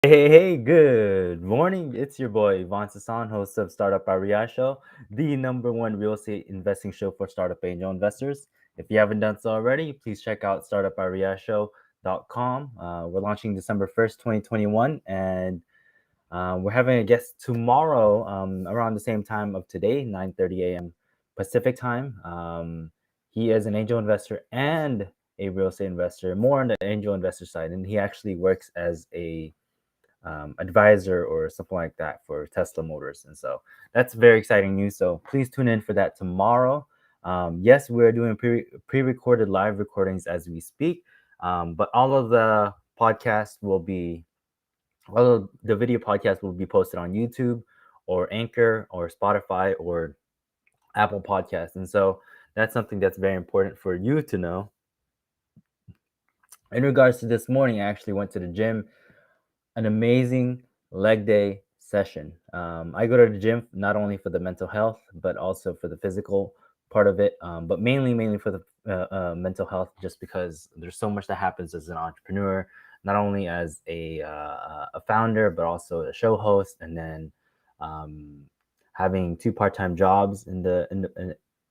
Hey, good morning. It's your boy, Yvan Sison, host of Startup REI Show, the number one real estate investing show for startup angel investors. If you haven't done so already, please check out startupreishow.com. We're launching December 1st, 2021, and we're having a guest tomorrow around the same time of today, 9:30 a.m. Pacific time. He is an angel investor and a real estate investor, more on the angel investor side, and he actually works as a advisor or something like that for Tesla Motors. And so that's very exciting news. So please tune in for that tomorrow. Yes, we're doing pre-recorded live recordings as we speak, but all of the podcasts will be, all of the video podcasts will be posted on YouTube or Anchor or Spotify or Apple Podcasts. And so that's something that's very important for you to know. In regards to this morning, I actually went to the gym, an amazing leg day session. I go to the gym not only for the mental health, but also for the physical part of it, but mainly for the mental health, just because there's so much that happens as an entrepreneur, not only as a founder, but also a show host, and then um, having two part-time jobs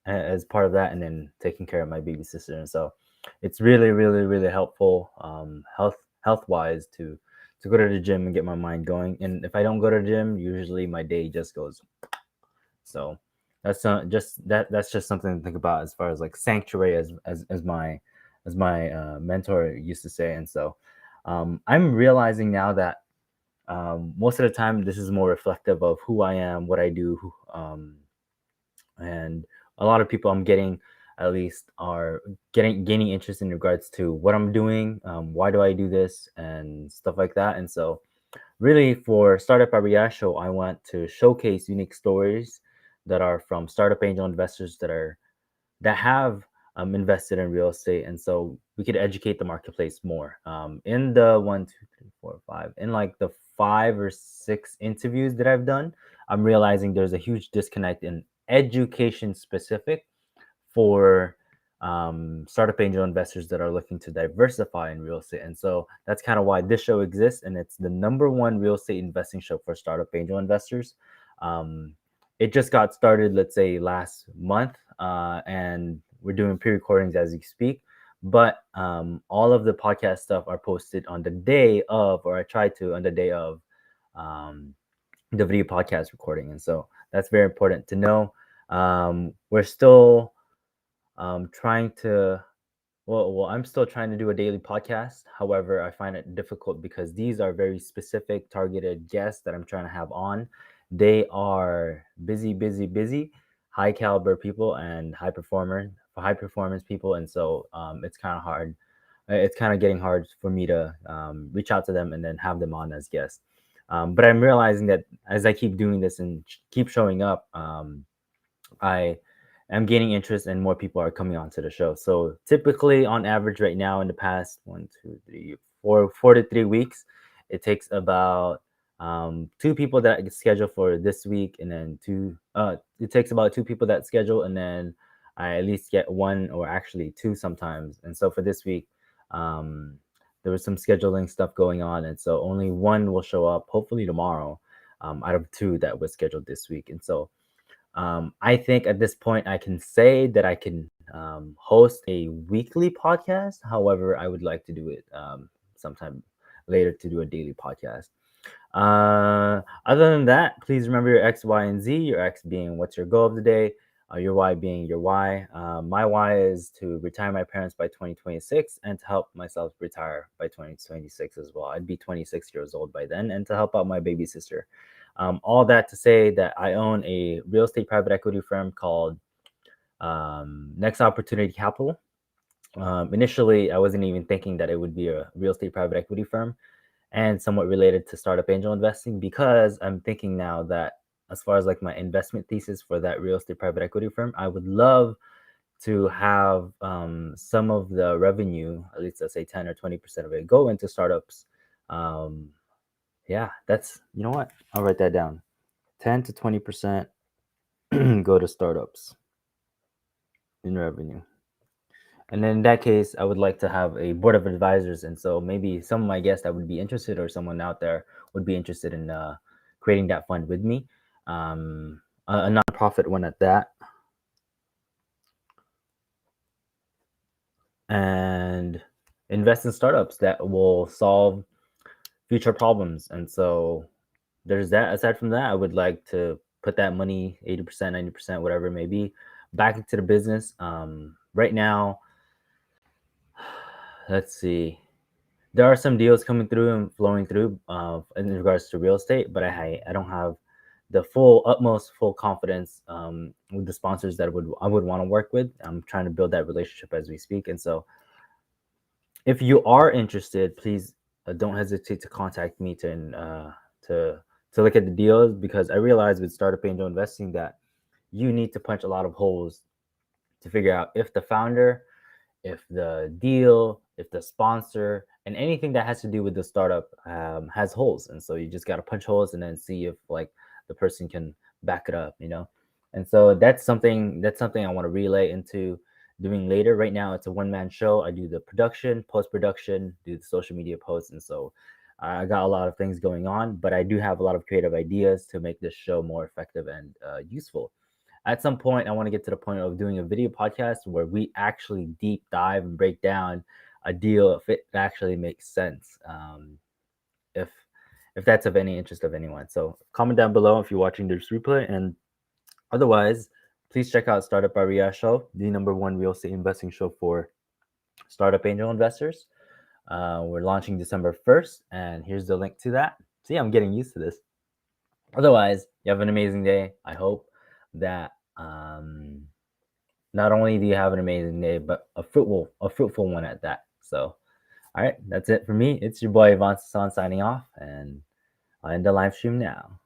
as part of that, and then taking care of my baby sister. And so it's really helpful health wise to go to the gym and get my mind going. And if I don't go to the gym, usually my day just goes. So that's just that's just something to think about as far as like sanctuary, as my mentor used to say. And so I'm realizing now that most of the time this is more reflective of who I am, what I do, and a lot of people I'm getting at least are gaining interest in regards to what I'm doing, why do I do this, and stuff like that. And so really, for Startup REI Show, I want to showcase unique stories that are from startup angel investors that have invested in real estate, and so we could educate the marketplace more. In the one, two, three, four, five, in like the 5 or 6 interviews that I've done, I'm realizing there's a huge disconnect in education specific for startup angel investors that are looking to diversify in real estate. And so that's kind of why this show exists. And it's the number one real estate investing show for startup angel investors. Um, it just got started, let's say, last month, and we're doing pre recordings as we speak. But all of the podcast stuff are posted on the day of, or I try to on the day of um, the video podcast recording. And so that's very important to know. We're still trying to I'm still trying to do a daily podcast. However, I find it difficult because these are very specific targeted guests that I'm trying to have on. They are busy, high caliber people and high performance people. And so it's kind of hard. It's kind of getting hard for me to reach out to them and then have them on as guests. But I'm realizing that as I keep doing this and keep showing up, I am gaining interest and more people are coming onto the show. So typically, on average, right now in the past 4 to 3 weeks, it takes about 2 people that get scheduled for this week, and then two. It takes about 2 people that schedule, and then I at least get one or actually two sometimes. And so for this week, um, there was some scheduling stuff going on, and so only one will show up hopefully tomorrow, out of two that was scheduled this week. And so I think at this point I can say that I can host a weekly podcast. However, I would like to do it sometime later to do a daily podcast. Other than that, please remember your X, Y, and Z. Your X being what's your goal of the day, your Y being your why. My why is to retire my parents by 2026 and to help myself retire by 2026 as well. I'd be 26 years old by then, and to help out my baby sister. All that to say that I own a real estate private equity firm called Next Opportunity Capital. Initially, I wasn't even thinking that it would be a real estate private equity firm and somewhat related to startup angel investing, because I'm thinking now that as far as like my investment thesis for that real estate private equity firm, I would love to have some of the revenue, at least let's say 10 or 20% of it, go into startups. Um, yeah, that's, you know what? I'll write that down. 10 to 20% go to startups in revenue. And in that case, I would like to have a board of advisors. And so maybe some of my guests that would be interested, or someone out there would be interested in creating that fund with me, a nonprofit one at that. And invest in startups that will solve future problems. And so there's that. Aside from that, I would like to put that money, 80%, 90%, whatever it may be, back into the business. Right now, let's see. There are some deals coming through and flowing through in regards to real estate, but I don't have the utmost full confidence with the sponsors that I would want to work with. I'm trying to build that relationship as we speak. And so if you are interested, please don't hesitate to contact me to to look at the deals, because I realize with startup angel investing that you need to punch a lot of holes to figure out if the founder, if the deal, if the sponsor, and anything that has to do with the startup has holes. And so you just got to punch holes and then see if like the person can back it up, you know. And so that's something I want to relay into doing later. Right now, it's a one-man show. I do the production, post-production, do the social media posts, and so I got a lot of things going on. But I do have a lot of creative ideas to make this show more effective and useful. At some point, I want to get to the point of doing a video podcast where we actually deep dive and break down a deal if it actually makes sense. If that's of any interest of anyone, so comment down below if you're watching this replay, and otherwise, please check out Startup by Ria Show, the #1 real estate investing show for startup angel investors. We're launching December 1st, and here's the link to that. See, I'm getting used to this. Otherwise, you have an amazing day. I hope that not only do you have an amazing day, but a fruitful one at that. So, all right, that's it for me. It's your boy Yvan Sison signing off, and I'll end the live stream now.